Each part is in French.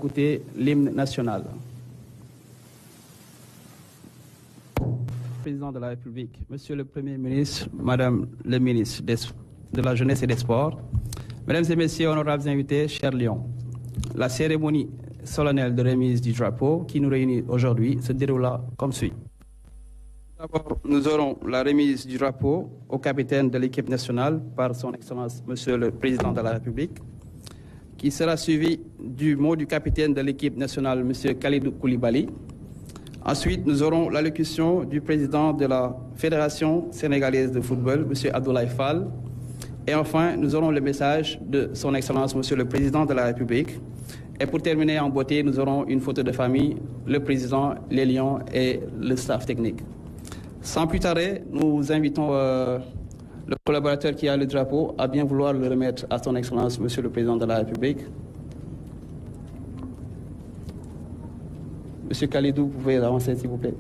écouter l'hymne national. Président de la République, Monsieur le Premier ministre, Madame le ministre de la Jeunesse et des Sports, Mesdames et Messieurs, honorables invités, chers Lions, la cérémonie solennelle de remise du drapeau qui nous réunit aujourd'hui se déroulera comme suit. D'abord, nous aurons la remise du drapeau au capitaine de l'équipe nationale par son Excellence Monsieur le Président de la République, qui sera suivi du mot du capitaine de l'équipe nationale, Monsieur Kalidou Koulibaly. Ensuite, nous aurons l'allocution du président de la Fédération sénégalaise de football, Monsieur Abdoulaye Fall. Et enfin, nous aurons le message de son Excellence, Monsieur le Président de la République. Et pour terminer en beauté, nous aurons une photo de famille, le président, les Lions et le staff technique. Sans plus tarder, nous invitons le collaborateur qui a le drapeau à bien vouloir le remettre à son Excellence, Monsieur le Président de la République. Monsieur Kalidou, vous pouvez avancer, s'il vous plaît.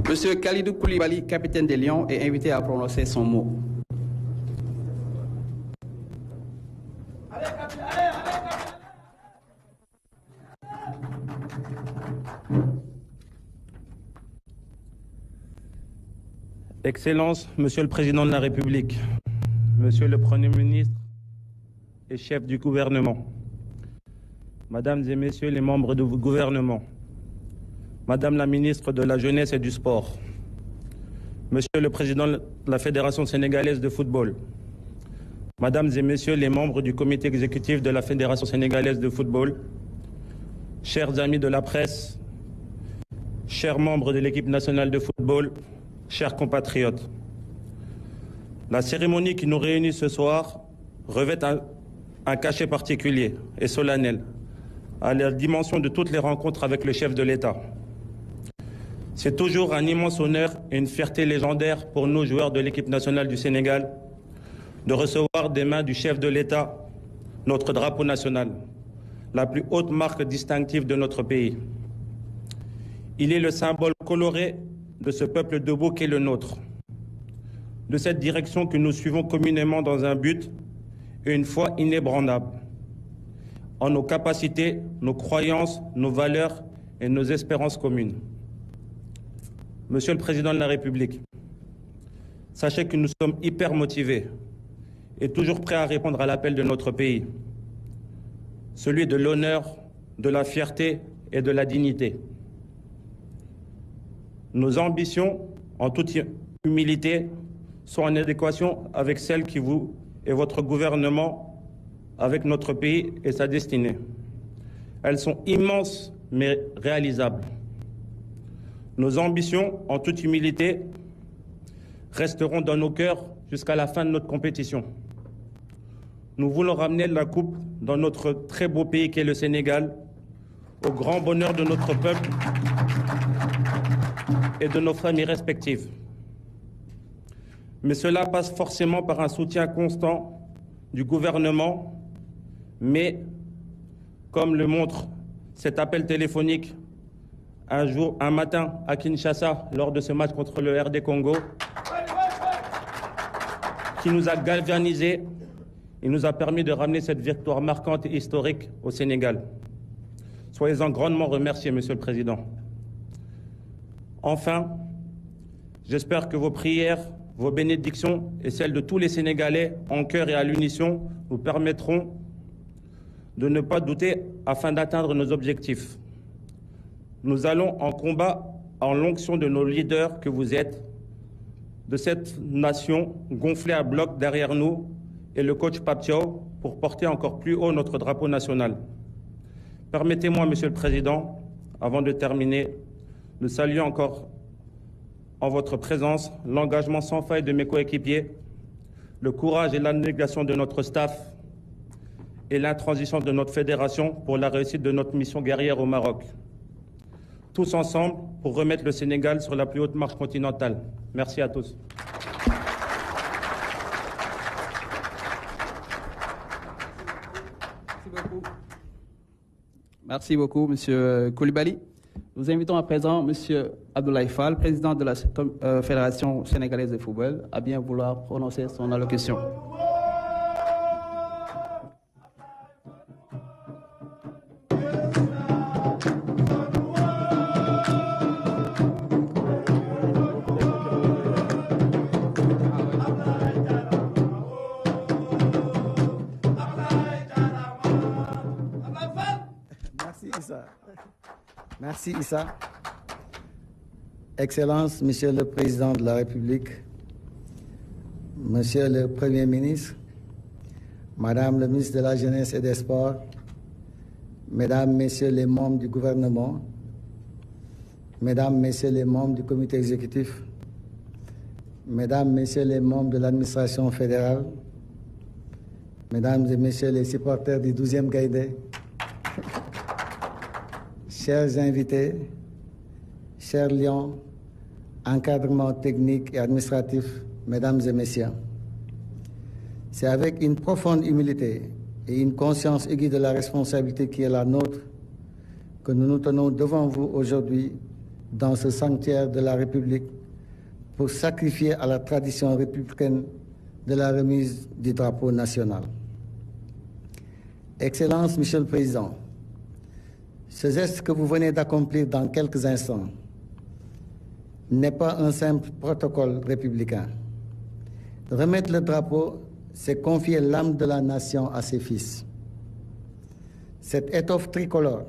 Monsieur Kalidou Koulibaly, capitaine des Lions, est invité à prononcer son mot. Excellences, Monsieur le Président de la République, Monsieur le Premier ministre et chef du gouvernement, Mesdames et Messieurs les membres du gouvernement, Madame la ministre de la Jeunesse et du Sport, Monsieur le Président de la Fédération sénégalaise de football, Mesdames et Messieurs les membres du comité exécutif de la Fédération sénégalaise de football, chers amis de la presse, chers membres de l'équipe nationale de football, chers compatriotes. La cérémonie qui nous réunit ce soir revêt un cachet particulier et solennel à la dimension de toutes les rencontres avec le chef de l'État. C'est toujours un immense honneur et une fierté légendaire pour nous, joueurs de l'équipe nationale du Sénégal, de recevoir des mains du chef de l'État notre drapeau national, la plus haute marque distinctive de notre pays. Il est le symbole coloré de ce peuple debout qu'est le nôtre, de cette direction que nous suivons communément dans un but et une foi inébranlable, en nos capacités, nos croyances, nos valeurs et nos espérances communes. Monsieur le Président de la République, sachez que nous sommes hyper motivés et toujours prêts à répondre à l'appel de notre pays, celui de l'honneur, de la fierté et de la dignité. Nos ambitions, en toute humilité, sont en adéquation avec celles qui vous et votre gouvernement, avec notre pays et sa destinée. Elles sont immenses mais réalisables. Nos ambitions, en toute humilité, resteront dans nos cœurs jusqu'à la fin de notre compétition. Nous voulons ramener la coupe dans notre très beau pays qu'est le Sénégal, au grand bonheur de notre peuple et de nos familles respectives. Mais cela passe forcément par un soutien constant du gouvernement, mais comme le montre cet appel téléphonique un matin à Kinshasa lors de ce match contre le RD Congo, qui nous a galvanisés et nous a permis de ramener cette victoire marquante et historique au Sénégal. Soyez-en grandement remerciés, Monsieur le Président. Enfin, j'espère que vos prières, vos bénédictions et celles de tous les Sénégalais en cœur et à l'unisson nous permettront de ne pas douter afin d'atteindre nos objectifs. Nous allons en combat en l'onction de nos leaders que vous êtes, de cette nation gonflée à bloc derrière nous et le coach Pape Thiaw pour porter encore plus haut notre drapeau national. Permettez-moi, Monsieur le Président, avant de terminer, de saluer encore en votre présence l'engagement sans faille de mes coéquipiers, le courage et l'abnégation de notre staff et l'intransigeance de notre fédération pour la réussite de notre mission guerrière au Maroc. Tous ensemble pour remettre le Sénégal sur la plus haute marche continentale. Merci à tous. Merci beaucoup, M. Koulibaly. Nous invitons à présent M. Abdoulaye Fall, président de la Fédération sénégalaise de football, à bien vouloir prononcer son allocution. Merci Issa. Excellence, Monsieur le Président de la République, Monsieur le Premier ministre, Madame le ministre de la Jeunesse et des Sports, Mesdames, Messieurs les membres du gouvernement, Mesdames, Messieurs les membres du comité exécutif, Mesdames, Messieurs les membres de l'administration fédérale, Mesdames et Messieurs les supporters du 12e Gaïdé, chers invités, chers lions, encadrement technique et administratif, Mesdames et Messieurs, c'est avec une profonde humilité et une conscience aiguë de la responsabilité qui est la nôtre que nous nous tenons devant vous aujourd'hui dans ce sanctuaire de la République pour sacrifier à la tradition républicaine de la remise du drapeau national. Excellence, Monsieur le Président, ce geste que vous venez d'accomplir dans quelques instants n'est pas un simple protocole républicain. Remettre le drapeau, c'est confier l'âme de la nation à ses fils. Cette étoffe tricolore